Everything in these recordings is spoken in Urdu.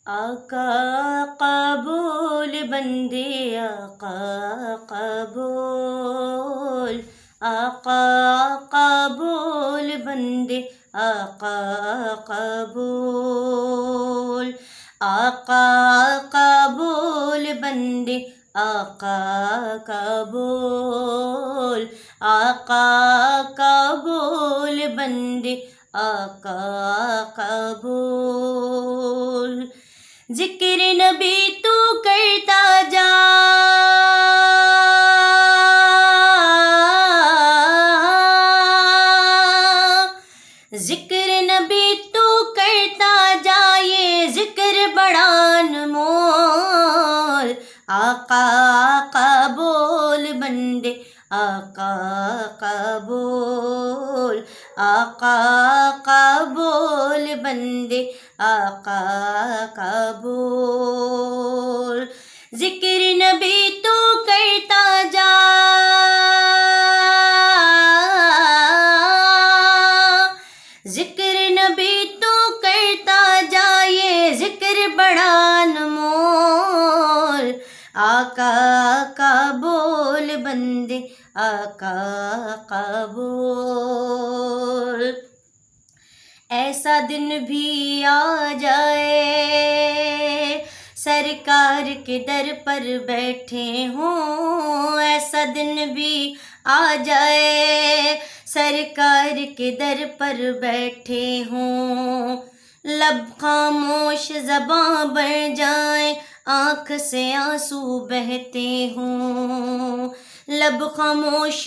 آقا قبول بندے آقا قبول، آقا قبول بندے آقا قبول، آقا قبول بندے آقا قبول، آقا قبول بندے آقا قبول۔ ذکر نبی تو کرتا جا، ذکر نبی تو کرتا جا، یہ ذکر بڑا انمول۔ آقا قبول بندے آقا قبول، آقا قبول بندے آقا قبول۔ ذکر نبی تو کرتا جا، ذکر نبی تو کرتا جا، یہ ذکر بڑا انمول۔ آقا قبول بندے آقا قبول۔ ایسا دن بھی آ جائے سرکار کے در پر بیٹھے ہوں، ایسا دن بھی آ جائے سرکار کے در پر بیٹھے ہوں، لب خاموش زباں بن جائیں آنکھ سے آنسو بہتے ہوں، لب خاموش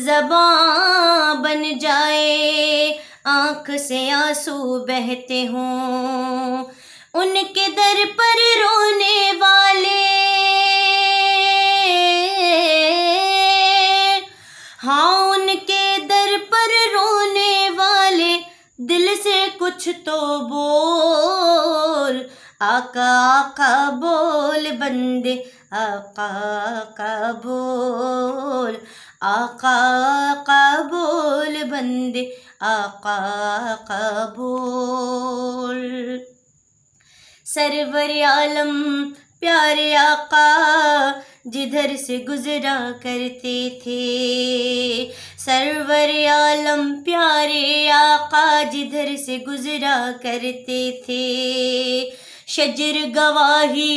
زباں بن جائے آنکھ سے آنسو بہتے ہوں، ان کے در پر رونے والے، ہاں ان کے در پر رونے والے دل سے کچھ تو بول۔ آقا قبول بندے آقا قبول، آقا قبول بندے آقا قبول۔ سرور عالم پیارے آقا جدھر سے گزرا کرتے تھے، سرور عالم پیارے آقا جدھر سے گزرا کرتے تھے، شجر گواہی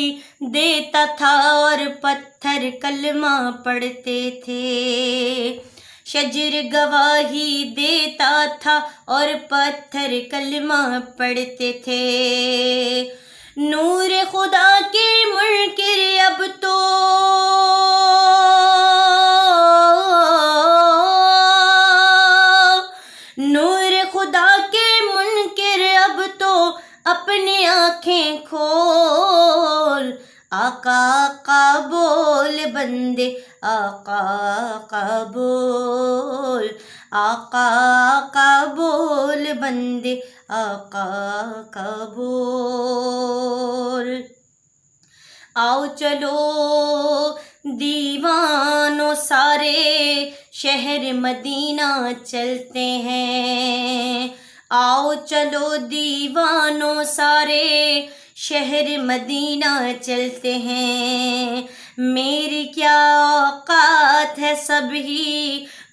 دیتا تھا اور پتھر کلمہ پڑھتے تھے، شجر گواہی دیتا تھا اور پتھر کلمہ پڑھتے تھے، نور خدا کے منکر اب تو نور خدا کے منکر اب تو اپنی آنکھیں کھول۔ آقا قبول بندے آقا قبول، آقا قبول بندے آقا قبول۔ آؤ چلو دیوانوں سارے شہر مدینہ چلتے ہیں، آؤ چلو دیوانوں سارے شہر مدینہ چلتے ہیں، میری کیا اوقات ہے سب ہی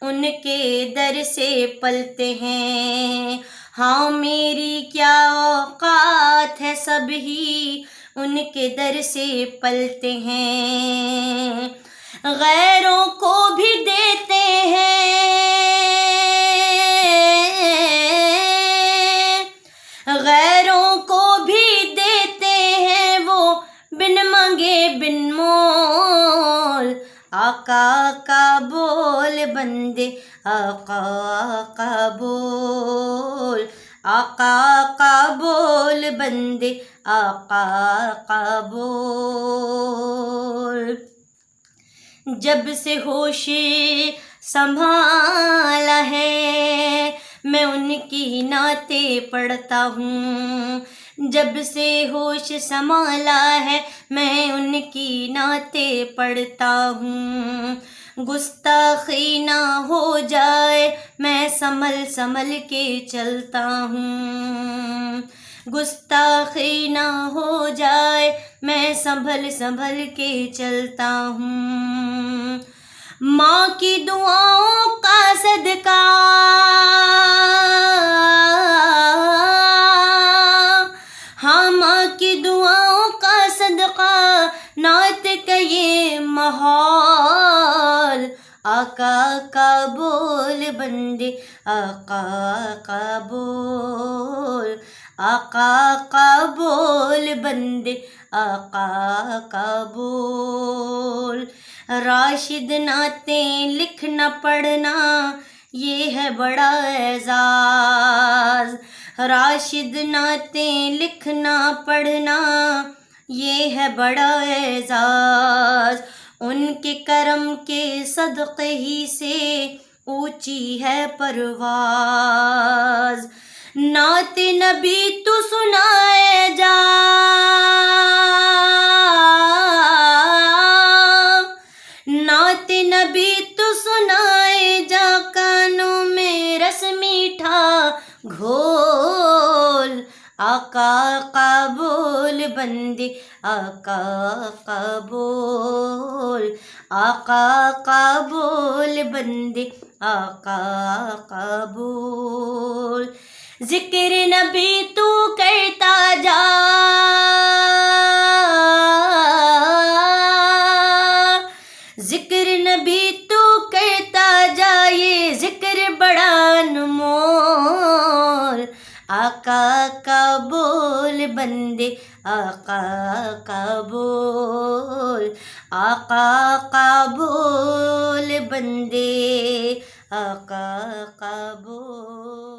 ان کے در سے پلتے ہیں، ہاں میری کیا اوقات ہے سب ہی ان کے در سے پلتے ہیں، غیروں کو بھی دیتے ہیں، غیروں کو بھی دیتے ہیں وہ بن مانگے بن مول۔ آقا قبول بندے آقا قبول، آقا قبول بندے آقا قبول۔ جب سے ہوش سنبھالا ہے میں ان کی نعتیں پڑھتا ہوں، جب سے ہوش سنبھالا ہے میں ان کی نعتیں پڑھتا ہوں، گستاخی نہ ہو جائے میں سنبھل سنبھل کے چلتا ہوں، گستاخی نہ ہو جائے میں سنبھل سنبھل کے چلتا ہوں، ماں کی دعاؤں کا صدقہ ہاں ماں کی دعاؤں کا صدقہ نعت کا یہ ماحول، آقا کا بول بندے آقا کا بول، آقا کا بول بندے آقا کا بول۔ راشد نعتیں لکھنا پڑھنا یہ ہے بڑا اعزاز، راشد نعتیں لکھنا پڑھنا یہ ہے بڑا اعزاز، ان کے کرم کے صدقے ہی سے اونچی ہے پرواز۔ نعت نبی تو سنائے جا، نعت نبی تو سنائے جا، کانوں میں رس میٹھا گھول، آقا کا بول بندے آقا کا بول، آقا کا بول بندے آقا کا بول۔ ذکر نبی تو کرتا جا، ذکر نبی تو کرتا جا، یہ ذکر بڑا انمول، آقا کا بول بندے آقا کا بول، آقا کا بول بندے آقا کا بول۔